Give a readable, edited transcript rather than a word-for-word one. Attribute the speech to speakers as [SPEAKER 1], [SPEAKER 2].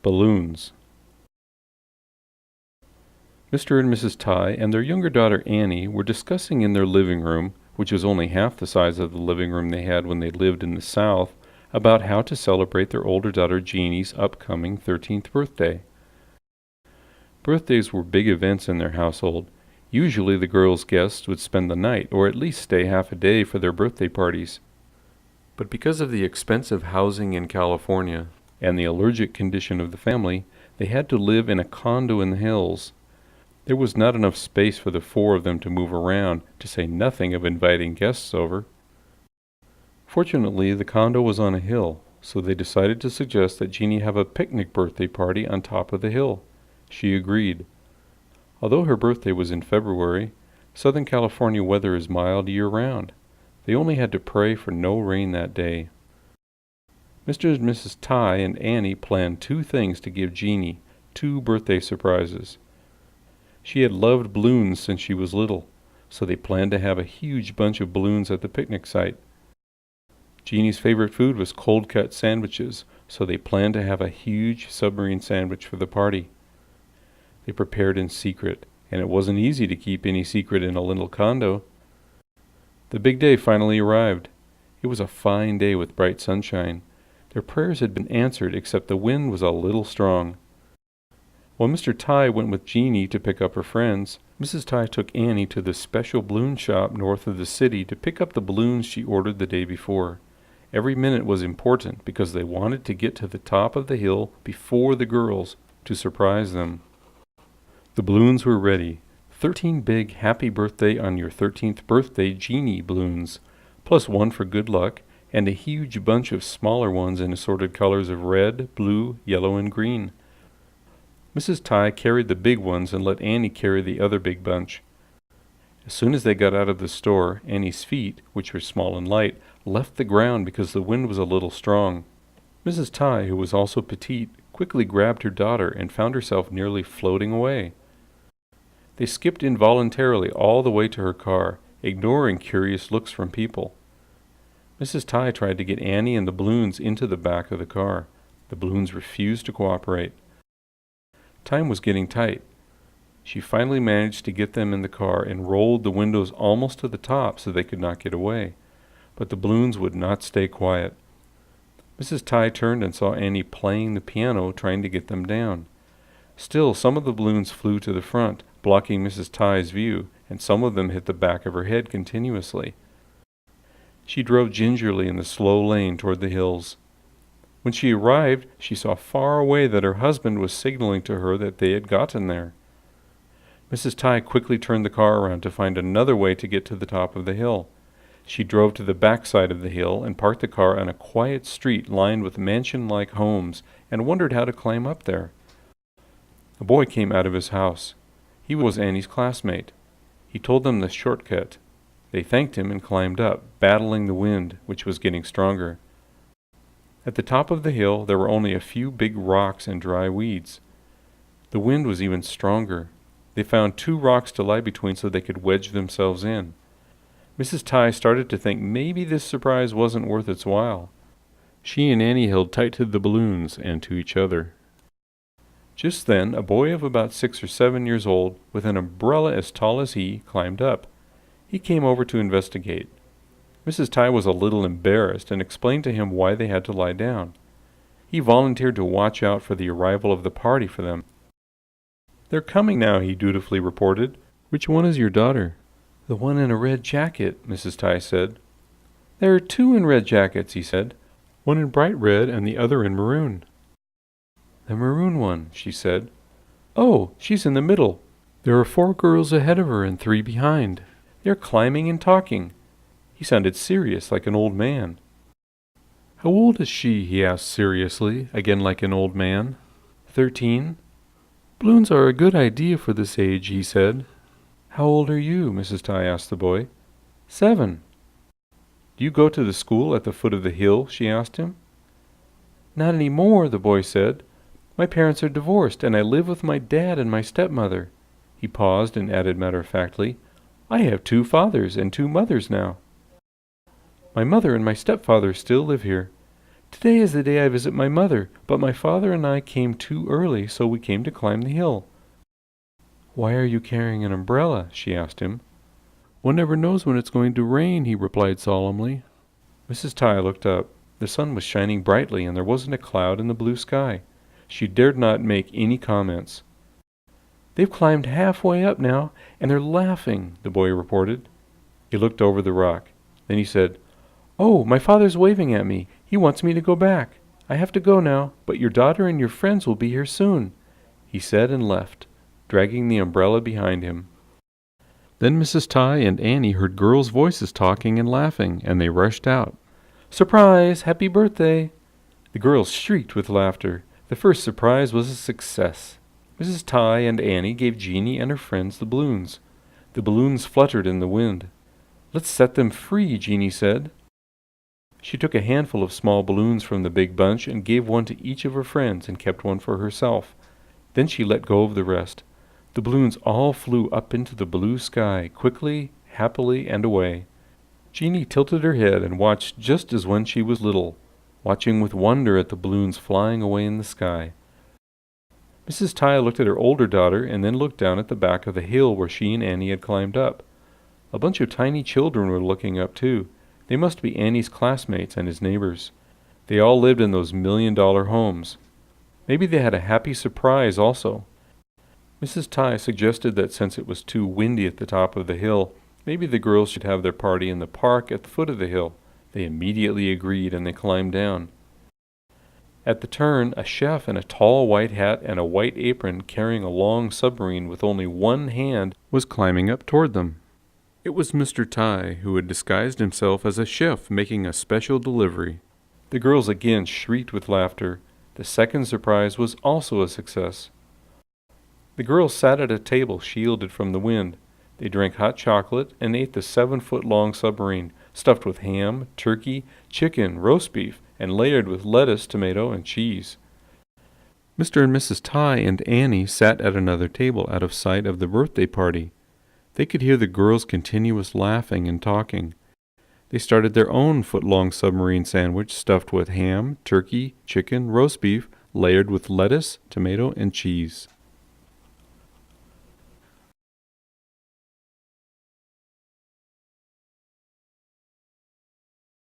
[SPEAKER 1] Balloons. Mr. and Mrs. Ty and their younger daughter Annie were discussing in their living room, which was only half the size of the living room they had when they lived in the South, about how to celebrate their older daughter Jeannie's upcoming 13th birthday. Birthdays were big events in their household. Usually the girls' guests would spend the night, or at least stay half a day for their birthday parties. But because of the expensive housing in California and the allergic condition of the family, they had to live in a condo in the hills. There was not enough space for the four of them to move around, to say nothing of inviting guests over. Fortunately, the condo was on a hill, so they decided to suggest that Jeannie have a picnic birthday party on top of the hill. She agreed. Although her birthday was in February, Southern California weather is mild year-round. They only had to pray for no rain that day. Mr. and Mrs. Ty and Annie planned two things to give Jeannie, two birthday surprises. She had loved balloons since she was little, so they planned to have a huge bunch of balloons at the picnic site. Jeannie's favorite food was cold-cut sandwiches, so they planned to have a huge submarine sandwich for the party. They prepared in secret, and it wasn't easy to keep any secret in a little condo. The big day finally arrived. It was a fine day with bright sunshine. Their prayers had been answered, except the wind was a little strong. While Mr. Ty went with Jeannie to pick up her friends, Mrs. Ty took Annie to the special balloon shop north of the city to pick up the balloons she ordered the day before. Every minute was important because they wanted to get to the top of the hill before the girls to surprise them. The balloons were ready. 13 big happy birthday on your 13th birthday Jeannie balloons, plus one for good luck, and a huge bunch of smaller ones in assorted colors of red, blue, yellow, and green. Mrs. Ty carried the big ones and let Annie carry the other big bunch. As soon as they got out of the store, Annie's feet, which were small and light, left the ground because the wind was a little strong. Mrs. Ty, who was also petite, quickly grabbed her daughter and found herself nearly floating away. They skipped involuntarily all the way to her car, ignoring curious looks from people. Mrs. Ty tried to get Annie and the balloons into the back of the car. The balloons refused to cooperate. Time was getting tight. She finally managed to get them in the car and rolled the windows almost to the top so they could not get away. But the balloons would not stay quiet. Mrs. Ty turned and saw Annie playing the piano, trying to get them down. Still, some of the balloons flew to the front, blocking Mrs. Ty's view, and some of them hit the back of her head continuously. She drove gingerly in the slow lane toward the hills. When she arrived, she saw far away that her husband was signaling to her that they had gotten there. Mrs. Ty quickly turned the car around to find another way to get to the top of the hill. She drove to the back side of the hill and parked the car on a quiet street lined with mansion-like homes and wondered how to climb up there. A boy came out of his house. He was Annie's classmate. He told them the shortcut. They thanked him and climbed up, battling the wind, which was getting stronger. At the top of the hill, there were only a few big rocks and dry weeds. The wind was even stronger. They found 2 rocks to lie between so they could wedge themselves in. Mrs. Ty started to think maybe this surprise wasn't worth its while. She and Annie held tight to the balloons and to each other. Just then, a boy of about 6 or 7 years old, with an umbrella as tall as he, climbed up. He came over to investigate. Mrs. Ty was a little embarrassed and explained to him why they had to lie down. He volunteered to watch out for the arrival of the party for them. "They're coming now," he dutifully reported. "Which one is your daughter?" "The one in a red jacket," Mrs. Ty said. "There are 2 in red jackets," he said. "One in bright red and the other in maroon." "The maroon one," she said. "Oh, she's in the middle. There are 4 girls ahead of her and 3 behind. They're climbing and talking." He sounded serious, like an old man. "How old is she?" he asked seriously, again like an old man. 13. "Balloons are a good idea for this age," he said. "How old are you?" Mrs. Ty asked the boy. 7. "Do you go to the school at the foot of the hill?" she asked him. "Not any more," the boy said. "My parents are divorced, and I live with my dad and my stepmother." He paused and added matter-of-factly, "I have 2 fathers and 2 mothers now. My mother and my stepfather still live here. Today is the day I visit my mother, but my father and I came too early, so we came to climb the hill." "Why are you carrying an umbrella?" she asked him. "One never knows when it's going to rain," he replied solemnly. Mrs. Tai looked up. The sun was shining brightly, and there wasn't a cloud in the blue sky. She dared not make any comments. "They've climbed halfway up now, and they're laughing," the boy reported. He looked over the rock. Then he said, "Oh, my father's waving at me. He wants me to go back. I have to go now, but your daughter and your friends will be here soon," he said and left, dragging the umbrella behind him. Then Mrs. Tai and Annie heard girls' voices talking and laughing, and they rushed out. "Surprise! Happy birthday!" The girls shrieked with laughter. The first surprise was a success. Mrs. Tai and Annie gave Jeanie and her friends the balloons. The balloons fluttered in the wind. "Let's set them free," Jeanie said. She took a handful of small balloons from the big bunch and gave one to each of her friends and kept one for herself. Then she let go of the rest. The balloons all flew up into the blue sky, quickly, happily, and away. Jeanie tilted her head and watched just as when she was little, watching with wonder at the balloons flying away in the sky. Mrs. Tai looked at her older daughter and then looked down at the back of the hill where she and Annie had climbed up. A bunch of tiny children were looking up too. They must be Annie's classmates and his neighbors. They all lived in those $1,000,000 homes. Maybe they had a happy surprise also. Mrs. Tai suggested that since it was too windy at the top of the hill, maybe the girls should have their party in the park at the foot of the hill. They immediately agreed and they climbed down. At the turn, a chef in a tall white hat and a white apron carrying a long submarine with only one hand was climbing up toward them. It was Mr. Tai, who had disguised himself as a chef making a special delivery. The girls again shrieked with laughter. The second surprise was also a success. The girls sat at a table shielded from the wind. They drank hot chocolate and ate the 7-foot-long submarine, stuffed with ham, turkey, chicken, roast beef, and layered with lettuce, tomato, and cheese. Mr. and Mrs. Tai and Annie sat at another table out of sight of the birthday party. They could hear the girls' continuous laughing and talking. They started their own foot-long submarine sandwich stuffed with ham, turkey, chicken, roast beef, layered with lettuce, tomato, and cheese.